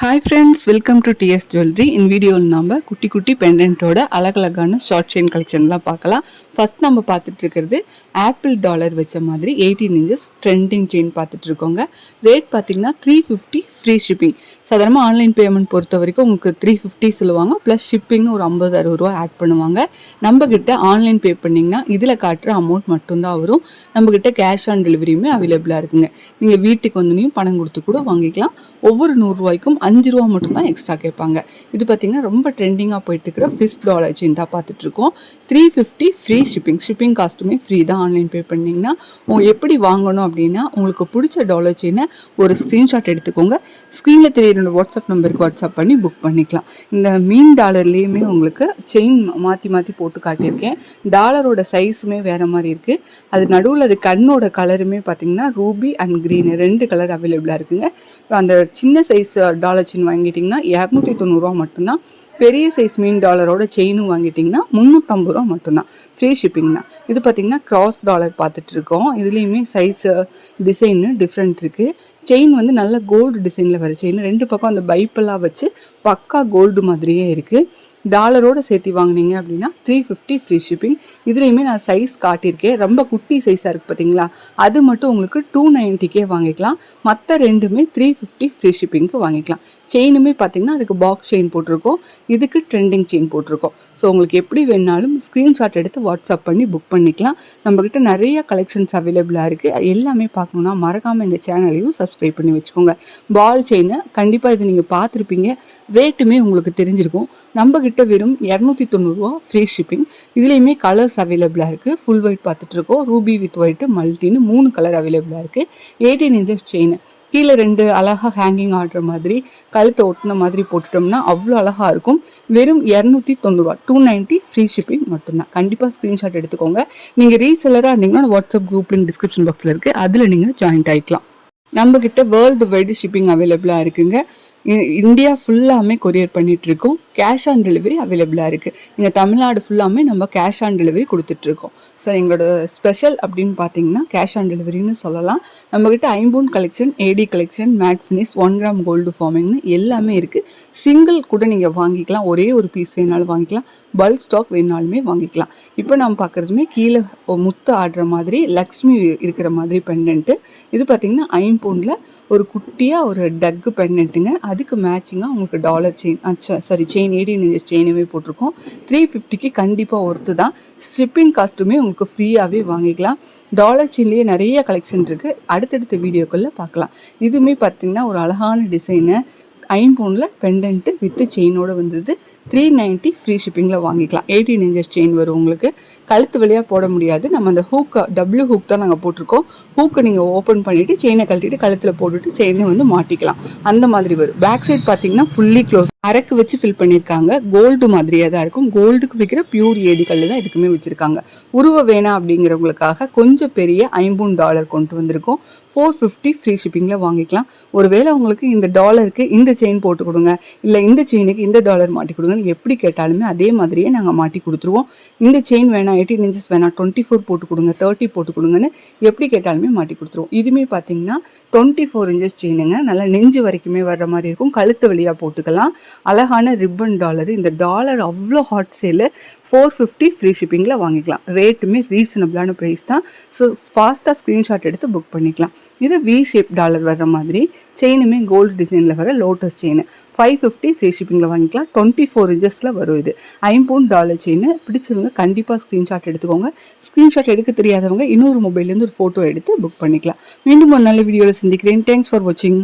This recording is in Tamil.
Hi friends, welcome to TS Jewelry. In video நம்ம குட்டி குட்டி பெண்டன்ட்டோட அழகழகான ஷார்ட் செயின் கலெக்ஷன்லாம் பார்க்கலாம். ஃபர்ஸ்ட் நம்ம பார்த்துட்டு இருக்கிறது ஆப்பிள் டாலர் வச்ச மாதிரி 18 இன்ச்சஸ் ட்ரெண்டிங் செயின் பார்த்துட்டு இருக்கோங்க. ரேட் பார்த்தீங்கன்னா 350 ஃப்ரீ ஷிப்பிங். சாதாரணமாக ஆன்லைன் பேமெண்ட் பொறுத்த வரைக்கும் உங்களுக்கு 350 சொல்லுவாங்க, ப்ளஸ் ஷிப்பிங்னு ஒரு 50-60 ரூபா ஆட் பண்ணுவாங்க. நம்மக்கிட்ட ஆன்லைன் பே பண்ணிங்கன்னா இதில் காட்டுற அமௌண்ட் மட்டும்தான் வரும். நம்மக்கிட்ட கேஷ் ஆன் டெலிவரியுமே அவைலபிளாக இருக்குங்க. நீங்கள் வீட்டுக்கு வந்துனையும் பணம் கொடுத்து கூட வாங்கிக்கலாம். ஒவ்வொரு 100 ரூபாய்க்கும் 5 ரூபா மட்டும்தான் எக்ஸ்ட்ரா கேட்பாங்க. இது பார்த்தீங்கன்னா ரொம்ப ட்ரெண்டிங்காக போயிட்டு இருக்கிற ஃபிஸ்ட் டாலர் செயின் தான் பார்த்துட்டு இருக்கோம். 350 ஃப்ரீ ஷிப்பிங் காஸ்ட்டுமே ஃப்ரீ தான் ஆன்லைன் பே பண்ணிங்கன்னா. எப்படி வாங்கணும் அப்படின்னா, உங்களுக்கு பிடிச்ச டாலர் செயினை ஒரு ஸ்க்ரீன்ஷாட் எடுத்துக்கோங்க. ஸ்க்ரீனில் தெரியுற வாட்ஸ்அப் நம்பருக்கு வாட்ஸ்அப் பண்ணி புக் பண்ணிக்கலாம். இந்த மீன் டாலர்லேயுமே உங்களுக்கு செயின் மாற்றி மாற்றி போட்டு காட்டியிருக்கேன். டாலரோட சைஸுமே வேறு மாதிரி இருக்குது. அது நடுவில் அது கண்ணோட கலருமே பார்த்தீங்கன்னா ரூபி அண்ட் க்ரீன் 2 கலர் அவைலபிளாக இருக்குங்க. அந்த சின்ன சைஸ் டாலர் செயின் வாங்கிட்டிங்கன்னா 290 ரூபா மட்டும்தான். பெரிய சைஸ் மீன் டாலரோட செயினும் வாங்கிட்டிங்கன்னா 350 ரூபா மட்டும்தான். ஃப்ரீ ஷிப்பிங் தான். இது பார்த்திங்கன்னா கிராஸ் டாலர் பார்த்துட்டு இருக்கோம். இதுலேயுமே சைஸு டிசைனு டிஃப்ரெண்ட் இருக்குது. செயின் வந்து நல்ல கோல்டு டிசைனில் வர செயின். 2 பக்கம் அந்த பைப்பெல்லாம் வச்சு பக்கா கோல்டு மாதிரியே இருக்குது. டாலரோடு சேர்த்து வாங்கினீங்க அப்படின்னா 350 ஃப்ரீ ஷிப்பிங். இதுலேயுமே நான் சைஸ் காட்டியிருக்கேன். ரொம்ப குட்டி சைஸாக இருக்குது பார்த்தீங்களா, அது மட்டும் உங்களுக்கு 290 வாங்கிக்கலாம். மற்ற ரெண்டுமே 350 ஃப்ரீ ஷிப்பிங்க்கு வாங்கிக்கலாம். செயினுமே பார்த்தீங்கன்னா அதுக்கு பாக்ஸ் செயின் போட்டிருக்கோம், இதுக்கு ட்ரெண்டிங் செயின் போட்டிருக்கோம். ஸோ உங்களுக்கு எப்படி வேணாலும் ஸ்க்ரீன்ஷாட் எடுத்து வாட்ஸ்அப் பண்ணி புக் பண்ணிக்கலாம். நம்மக்கிட்ட நிறைய கலெக்ஷன்ஸ் அவைலபிளாக இருக்குது. எல்லாமே பார்க்கணுன்னா மறக்காமல் எங்கள் சேனலையும் சப்ஸ்கிரைப் பண்ணி வச்சுக்கோங்க. பால் செயினை கண்டிப்பாக இது நீங்கள் பார்த்துருப்பீங்க, ரேட்டுமே உங்களுக்கு தெரிஞ்சிருக்கும். நம்மக்கிட்ட வெறும் 290 ரூபா ஃப்ரீ ஷிப்பிங். இதுலேயுமே கலர்ஸ் அவைலபிளாக இருக்குது. ஃபுல் ஒயிட் பார்த்துட்ருக்கோம், ரூபி வித் ஒயிட்டு மல்டின்னு 3 கலர் அவைலபிளாக இருக்குது. 18 இன்ச்சஸ் செயின், கீழே 2 அழகாக ஹேங்கிங் ஆடுற மாதிரி கழுத்தை ஒட்டின மாதிரி போட்டுட்டோம்னா அவ்வளோ அழகாக இருக்கும். வெறும் 290 ரூபா, 290 ஃப்ரீ ஷிப்பிங் மட்டும்தான். கண்டிப்பாக ஸ்க்ரீன்ஷாட் எடுத்துக்கோங்க. நீங்கள் ரீசெல்லராக இருந்தீங்கன்னா வாட்ஸ்அப் குரூப் லிங்க் டிஸ்கிரிப்ஷன் பாக்ஸில் இருக்குது, அதில் நீங்கள் ஜாயின்ட் ஆகிக்கலாம். நம்மக்கிட்ட வேர்ல்டு வைடு ஷிப்பிங் அவைலபிளாக இருக்குங்க. இந்தியா ஃபுல்லாமே கொரியர் பண்ணிகிட்ருக்கோம். கேஷ் ஆன் டெலிவரி அவைலபிளாக இருக்குது. நீங்கள் தமிழ்நாடு ஃபுல்லாமே நம்ம கேஷ் ஆன் டெலிவரி கொடுத்துட்ருக்கோம். ஸோ எங்களோட ஸ்பெஷல் அப்படின்னு பார்த்தீங்கன்னா கேஷ் ஆன் டெலிவரின்னு சொல்லலாம். நம்மக்கிட்ட ஐம்பூன் collection, AD collection, matte finish, 1 gram gold ஃபார்மிங்னு எல்லாமே இருக்குது. சிங்கிள் கூட நீங்கள் வாங்கிக்கலாம், ஒரே ஒரு பீஸ் வேணாலும் வாங்கிக்கலாம், பல்க் ஸ்டாக் வேணாலுமே வாங்கிக்கலாம். இப்போ நம்ம பார்க்குறதுமே கீழே முத்து ஆடுற மாதிரி லக்ஷ்மி இருக்கிற மாதிரி பெண்டன்ட்டு. இது பார்த்திங்கன்னா ஐம்பூனில் ஒரு குட்டியாக ஒரு டக்கு பெண்டன்ட்டுங்க. அதுக்கு மேட்சிங்காக உங்களுக்கு டாலர் செயின் செயின் 18 இன்ச் செயினுமே போட்டிருக்கோம். 350க்கு கண்டிப்பாக ஒர்த்து தான். ஷிப்பிங் காஸ்ட்டுமே உங்களுக்கு ஃப்ரீயாகவே வாங்கிக்கலாம். டாலர் செயின்லேயே நிறைய கலெக்ஷன் இருக்குது, அடுத்தடுத்த வீடியோக்குள்ளே பார்க்கலாம். இதுவுமே பார்த்திங்கன்னா ஒரு அழகான டிசைனு, ஐம்பூனில் பெண்டன்ட்டு வித்து செயினோடு வந்தது. 390 ஃப்ரீ ஷிப்பிங்கில் வாங்கிக்கலாம். 18 இன்ச்சஸ் செயின் வரும் உங்களுக்கு. கழுத்து வழியாக போட முடியாது, நம்ம அந்த ஹூக்கை டபுள்யூ ஹூக் தான் நாங்கள் போட்டிருக்கோம். ஹூக்கை நீங்கள் ஓப்பன் பண்ணிவிட்டு செயினை கழட்டிட்டு கழுத்தில் போட்டுட்டு செயினை வந்து மாட்டிக்கலாம், அந்த மாதிரி வரும். பேக் சைட் பார்த்தீங்கன்னா ஃபுல்லி க்ளோஸ், அரக்கு வச்சு ஃபில் பண்ணியிருக்காங்க. கோல்டு மாதிரியே தான் இருக்கும். கோல்டுக்கு விற்கிற பியூர் ஏடி கல் தான் இதுக்குமே வச்சுருக்காங்க. உருவ வேணாம் அப்படிங்கிறவங்களுக்காக கொஞ்சம் பெரிய ஐம்பூன் டாலர் கொண்டு வந்திருக்கோம். 450 ஃப்ரீ ஷிப்பிங்கில் வாங்கிக்கலாம். ஒருவேளை உங்களுக்கு இந்த டாலருக்கு இந்த செயின் போட்டு கொடுங்க, இல்லை இந்த செயினுக்கு இந்த டாலர் மாட்டி கொடுங்கன்னு எப்படி கேட்டாலுமே அதே மாதிரியே நாங்கள் மாட்டி கொடுத்துருவோம். இந்த செயின் வேணாம், 18 இன்ச்சஸ் வேணாம், 24 போட்டு கொடுங்க, 30 போட்டு கொடுங்கன்னு எப்படி கேட்டாலுமே மாட்டி கொடுத்துருவோம். இதுவுமே பார்த்தீங்கன்னா 24 இன்ச்சஸ் செயினுங்க. நல்லா நெஞ்சு வரைக்குமே வர்ற மாதிரி இருக்கும், கழுத்து வழியாக போட்டுக்கலாம். அழகான ரிப்பன் டாலரு. இந்த டாலர் அவ்வளோ ஹாட் சேலு. 450 ஃப்ரீ ஷிப்பிங்கில் வாங்கிக்கலாம். ரேட்டுமே ரீசனபிளான ப்ரைஸ் தான். ஸோ ஃபாஸ்ட்டாக ஸ்க்ரீன்ஷாட் எடுத்து புக் பண்ணிக்கலாம். இது வி ஷேப் டாலர் வர்ற மாதிரி செயினுமே கோல்டு டிசைனில் வர லோட்டஸ் செயின் 550 ஃப்ரீ ஷிப்பிங்கில் வாங்கிக்கலாம். 24 இன்ச்சஸில் வரும். இது ஐம்பூன் டாலர் செயின். பிடிச்சவங்க கண்டிப்பாக ஸ்க்ரீன்ஷாட் எடுத்துக்கோங்க. ஸ்க்ரீன்ஷாட் எடுக்க தெரியாதவங்க இன்னொரு மொபைல்லேருந்து ஒரு ஃபோட்டோ எடுத்து புக் பண்ணிக்கலாம். மீண்டும் ஒரு நல்ல வீடியோவில் சந்திக்கிறேன். தேங்க்ஸ் ஃபார் வாட்சிங்.